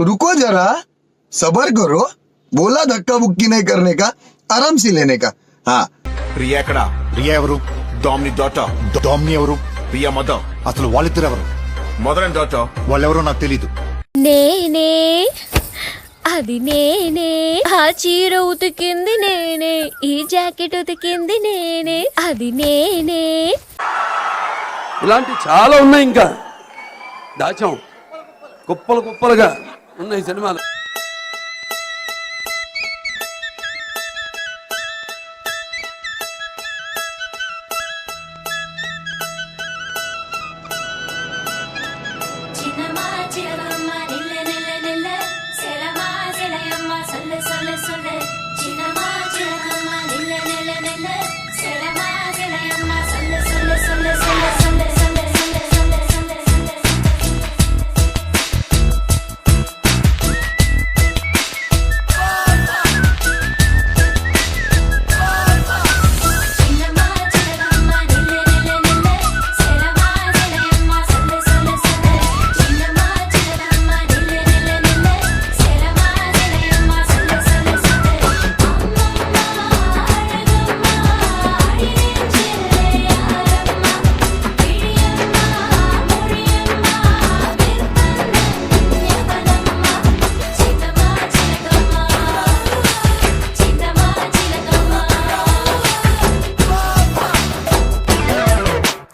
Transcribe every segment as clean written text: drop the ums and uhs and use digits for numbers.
रुको जरा, सबर करो. बोला धक्का बुक्की नहीं करने का, आराम से लेने का. हाँ. రియా ఎక్కడ? రియా ఎవరు? డామిని డాటర్. డామిని ఎవరు? రియా మదర్. అసలు వాళ్ళిద్దరు ఎవరు? Mother and daughter. వాళ్ళెవరో నాకు తెలీదు. నేనే, అది నేనే, ఆ చీర ఉతికింది నేనే, ఈ జాకెట్ ఉతికింది నేనే, అది నేనే. ఇలాంటి చాలా ఉన్నాయి, ఇంకా దాచాం కుప్పలు కుప్పలుగా ఉన్నాయి సినిమాలు.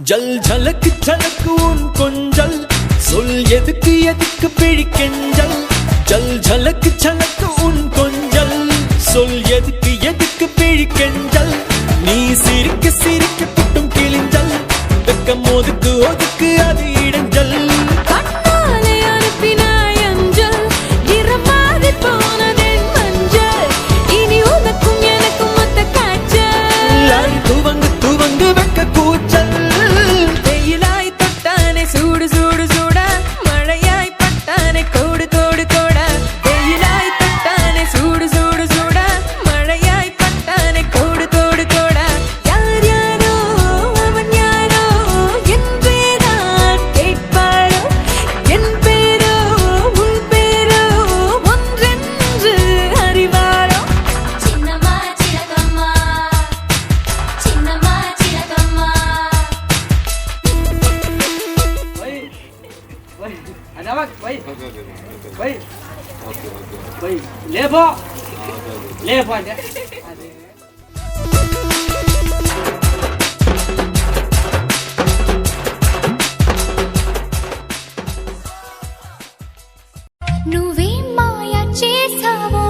ஜல் ஜலக்கு ஜலக்கு உன் கொஞ்சல் சொல் எதுக்கு எதுக்கு பிழிக்கெஞ்சல் ஜல் ஜலக்கு ஜலக்கு உன் கொஞ்சல் சொல் எதுக்கு எதுக்கு பிழிக்கெஞ்சல் நீ சிரிக்க சிரிக்க குட்டும் கிழிஞ்சல் வெக்கம் ஒதுக்கு ஒதுக்கு அது இடைஞ்சல் கண்ணாலே அனுப்பினாய் அஞ்சல், இரமாதி போனதென் மஞ்சள், இனி உனக்கும் எனக்கும் மொத்த காய்ச்சல். துவங்கு துவங்கு வெக்க கூச்சல் வெயிலாய் தொட்டானே சூடு சூடு சூடா, மழையாய் பட்டானே கோடு கோடு கோடா. வெயிலாய் தொட்டானே சூடு சூடு சூடா, மழையாய் பட்டானே கோடு கோடு கோடா. யார் யாரோ அவன் யாரோ, என் பேரான் கேட்பாரோ, என் பேரோ உன் பேரோ ஒன்றென்று அறிவாரோ. சின்னம்மா சின்னம்மா சின்னம்மா சின்னம்மா. నువ్వేం మాయ చేసావో